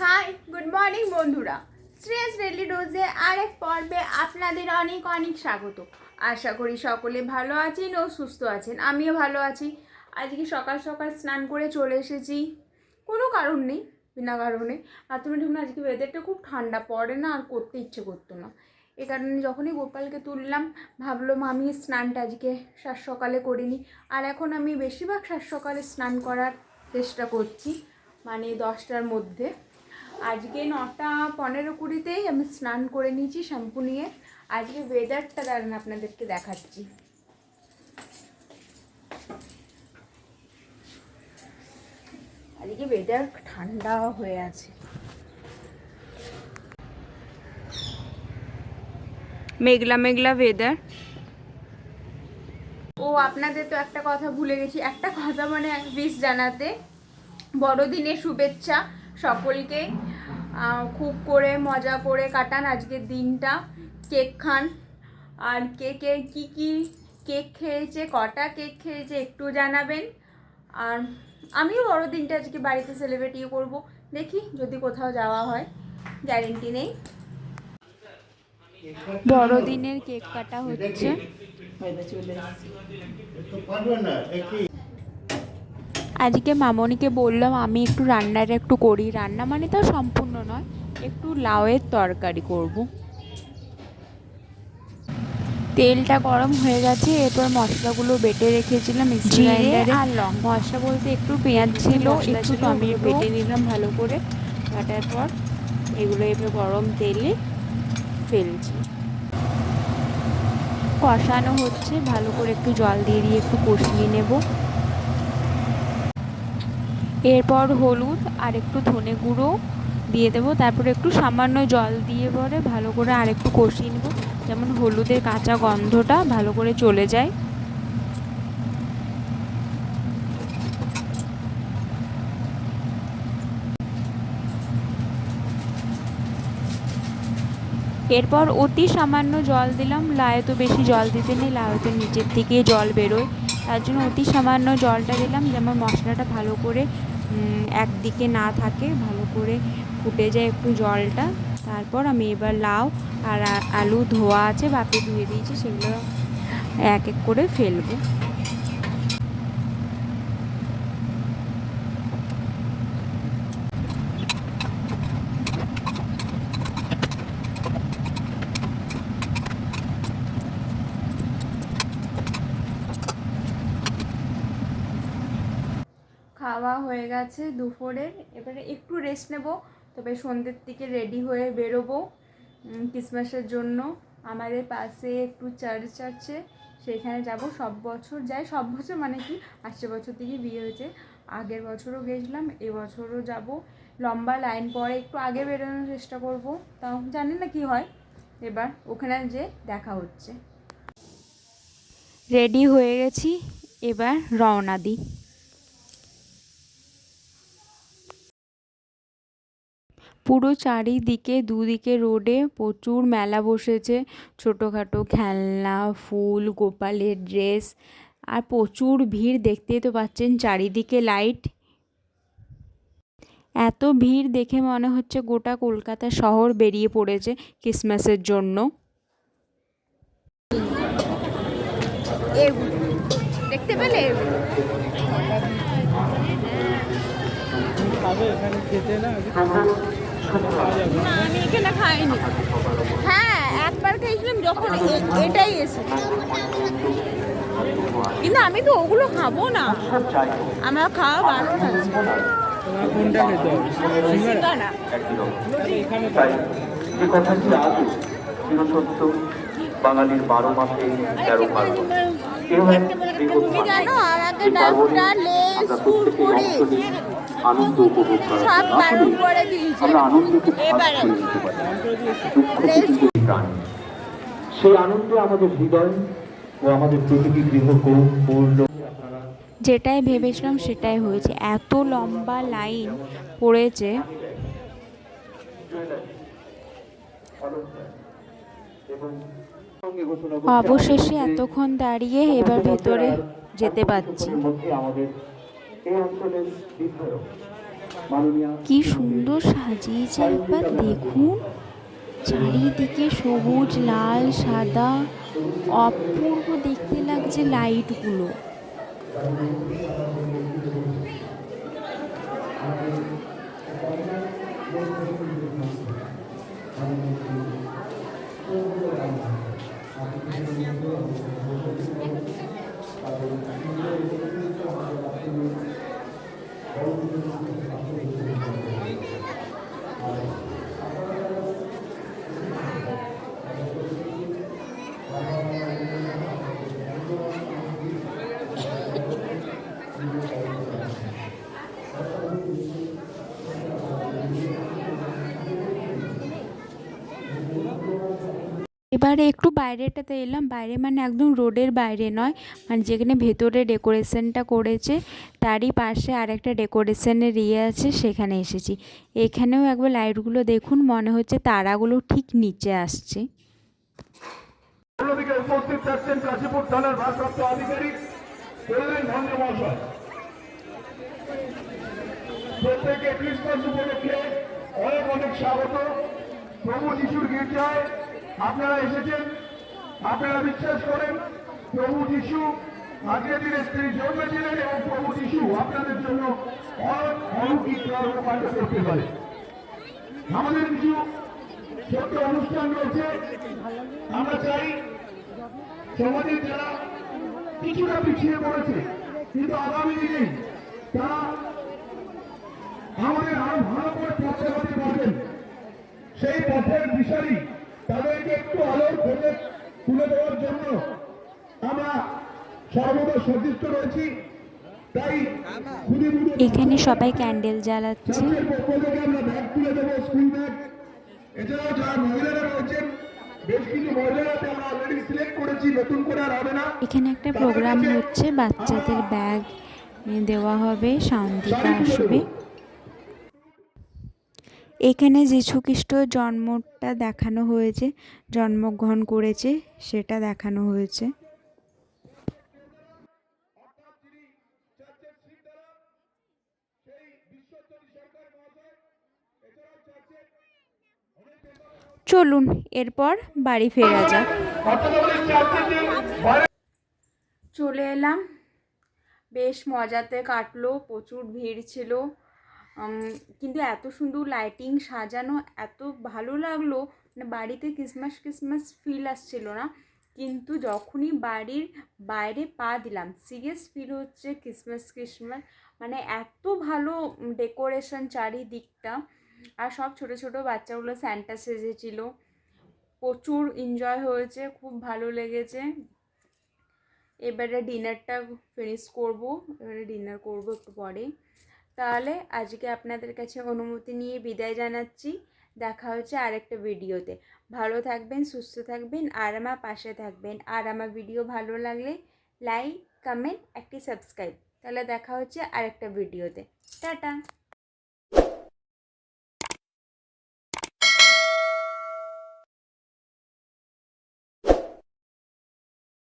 Hi good morning বন্ধুরা, stress daily ডোজে আরেক পর্বে আপনাদের অনেক অনেক স্বাগত। আশা করি সকলে ভালো আছেন ও সুস্থ আছেন। আমিও ভালো আছি। আজকে সকাল সকাল স্নান করে চলে এসেছি, কোনো কারণ নেই, বিনা কারণে। বাথরুমে ঢুকলে আজকে ওয়েদারটা খুব ঠান্ডা, পড়ে না আর করতে ইচ্ছে করতো না। এ কারণে যখনই গোপালকে তুললাম ভাবলাম আমি স্নানটা আজকে সাত সকালে করিনি। আর এখন আমি বেশিরভাগ সাত সকালে স্নান করার চেষ্টা করছি, মানে 10টার মধ্যে। আজকে 9:15-20তেই আমি স্নান করে নিয়েছি শ্যাম্পু নিয়ে। আজকে ওয়েদারটা দাঁড়ান আপনাদেরকে দেখাচ্ছি। আজকে ওয়েদার ঠান্ডা হয়ে আছে, মেঘলা মেঘলা ওয়েদার। ও আপনাদের তো একটা কথা ভুলে গেছি, একটা কথা মানে উইশ জানাতে। বড়দিনের শুভেচ্ছা সকলকে। খুব করে মজা করে কাটান আজকের দিনটা, কেক খান। আর কেকে কি কি কেক খেয়েছে, কটা কেক খেয়েছে একটু জানাবেন। আর আমিও বড়দিনটা আজকে বাড়িতে সেলিব্রেটই করব, দেখি যদি কোথাও যাওয়া হয়, গ্যারেন্টি নেই। বড়দিনের কেক কাটা হচ্ছে। আজকে মামনিকে বললাম আমি একটু রান্নাটা একটু করি। রান্না মানে তো সম্পূর্ণ নয়, একটু লাউয়ের তরকারি করব। তেলটা গরম হয়ে গেছে, এরপর মশলাগুলো বেটে রেখেছিলাম মিক্সি গ্রাইন্ডারে। আর মশলা বলতে একটু পেঁয়াজ ছিল, একটু টমেটো বেটে নিলাম ভালো করে। কাটার পর এগুলো এবার গরম তেলে ফেলছি, কষানো হচ্ছে ভালো করে। একটু জল দিয়ে দিয়ে একটু কষিয়ে নেব। এরপর হলুদ আর একটু ধনে গুঁড়ো দিয়ে দেবো, তারপরে একটু সামান্য জল দিয়ে পরে ভালো করে আর একটু কষিয়ে নেব, যেমন হলুদের কাঁচা গন্ধটা ভালো করে চলে যায়। এরপর অতি সামান্য জল দিলাম। লাউয়ে তো বেশি জল দিতে নেই, লাউয়ে তো নিচের থেকে জল বেরোয়, তার জন্য অতি সামান্য জলটা দিলাম, যেমন মশলাটা ভালো করে একদিকে না থাকে, ভালো করে ফুটে যায় একটু জলটা। তারপর আমি এবার লাউ আর আলু ধোয়া আছে, বাপে ধুয়ে দিয়েছি, সেগুলো এক এক করে ফেলবো। খাওয়া হয়ে গেছে দুপুরের, এবারে একটু রেস্ট নেব, তবে সন্ধ্যের দিকে রেডি হয়ে বেরোবো ক্রিসমাসের জন্য। আমাদের পাশে একটু চার্চ আছে, সেখানে যাব। সব বছর যাই, সব বছর মানে কি, আসছে বছর থেকে বিয়ে হয়েছে, আগের বছরও গেছিলাম, এবছরও যাব। লম্বা লাইন পরে একটু আগে বেরোনোর চেষ্টা করব, তাও জানি না কি হয়। এবার ওখানে যে দেখা হচ্ছে। রেডি হয়ে গেছি, এবার রওনা দিই। পুরো চারিদিকে দুদিকে রোডে প্রচুর মেলা বসেছে, ছোটোখাটো খেলনা, ফুল, গোপালের ড্রেস, আর প্রচুর ভিড়। দেখতেই তো পাচ্ছেন চারিদিকে লাইট। এত ভিড় দেখে মনে হচ্ছে গোটা কলকাতা শহর বেরিয়ে পড়েছে ক্রিসমাসের জন্য। দেখতে পেলে আমি এখানে খাইনি। হ্যাঁ একবার খাইছিলাম যখন এটাই এসে, কিন্তু আমি তো ওগুলো খাবো না, আমার খাওয়া বারণ আছে। বাঙালির 12 মাসে 13 পার্বণ। তুমি জানো আমাকে ডাক্তার স্কুল করে আনন্দ উপভোগ করা, সব বারণ করে দিয়েছে। আমরা আনন্দকে ভাগ করে নিতে পারি, দুঃখকে কিন্তু প্রাণ। সেই আনন্দে আমাদের হৃদয় ও আমাদের প্রতিটি গৃহ পূর্ণ। যেটাই ভেবেছিলাম সেটাই হয়েছে, এত লম্বা লাইন পড়েছে। অবশেষে এতক্ষণ দাঁড়িয়ে এবার ভেতরে যেতে পারছি। মাননীয়া কি সুন্দর সাজিয়েছে, একবার দেখুন। চারিদিকে সবুজ, লাল, সাদা, অপূর্ব দেখতে লাগছে লাইটগুলো। এবারে একটু বাইরেটাতে এলাম। বাইরে মানে একদম রোডের বাইরে নয়, মানে যেখানে ভেতরে ডেকোরেশনটা করেছে তারই পাশে আরেকটা ডেকোরেশনের আছে, সেখানে এসেছি। এখানেও একবার লাইটগুলো দেখুন, মনে হচ্ছে তারাগুলো ঠিক নিচে আসছে। অন্যদিকে উপস্থিত থাকছেন কাশীপুর থানার ভারপ্রাপ্ত আধিকারিক কল্যাণ ভঞ্জ মহাশয়। প্রত্যেকে ক্রিসমাস উপলক্ষে অনেক অনেক স্বাগত। প্রভু যিশুর গির্জায় আপনারা এসেছেন, আপনারা বিশ্বাস করেন প্রভু যিশু আজকের দিনে স্ত্রী জন্মেছিলেন এবং প্রভু যিশু আপনাদের জন্য অনেক অলৌকিক কর্মকাণ্ড করতে পারে। আমাদের কিছু ছোট্ট অনুষ্ঠান রয়েছে। আমরা চাই সমাজের যারা কিছুটা পিছিয়ে পড়েছে কিন্তু আগামী দিনে তারা আমাদের আরো ভালো করে পথ চালাতে পারবেন, সেই পথের দিশারি তাদেরকে একটু আলোর খোঁজে তুলে দেওয়ার জন্য আমরা সর্বদা সচেষ্ট রয়েছি। তাই এখানে সবাই ক্যান্ডেল জ্বালাচ্ছে। চার্চের পক্ষ থেকে আমরা ব্যাগ তুলে দেবো, স্কুল ব্যাগ। এছাড়াও যারা মহিলারা রয়েছেন, বেশ কিছু মহিলারাকে আমরা অলরেডি সিলেক্ট করেছি, নতুন করে আর হবে না। এখানে একটা প্রোগ্রাম হচ্ছে, বাচ্চাদের ব্যাগ দেওয়া হবে, শান্তিকা আসবে। এখানে যীশু খ্রিস্ট জন্মটা দেখানো হয়েছে, জন্মগ্রহণ করেছে সেটা দেখানো হয়েছে। চলুন এরপর বাড়ি ফেরা যাক। চলে এলাম, বেশ মজাতে কাটলো, প্রচুর ভিড় ছিল, কিন্তু এত সুন্দর লাইটিং সাজানো, এত ভালো লাগলো। মানে বাড়িতে ক্রিসমাস ক্রিসমাস ফিল আসছিল না, কিন্তু যখনই বাড়ির বাইরে পা দিলাম সিরিয়াস ফিল হচ্ছে ক্রিসমাস ক্রিসমাস। মানে এত ভালো ডেকোরেশন চারিদিকটা, আর সব ছোট ছোট বাচ্চাগুলো স্যান্টা সেজেছিল, প্রচুর এনজয় হয়েছে, খুব ভালো লেগেছে। এবারে ডিনারটা ফিনিশ করব, এবারে ডিনার করব একটু পরে। তাহলে আজকে আপনাদের কাছে অনুমতি নিয়ে বিদায় জানাচ্ছি। দেখা হচ্ছে আরেকটা ভিডিওতে। ভালো থাকবেন, সুস্থ থাকবেন, আর আমার পাশে থাকবেন। আর আমার ভিডিও ভালো লাগলে লাইক, কমেন্ট, একটি সাবস্ক্রাইব। তাহলে দেখা হচ্ছে আরেকটা ভিডিওতে। টাটা।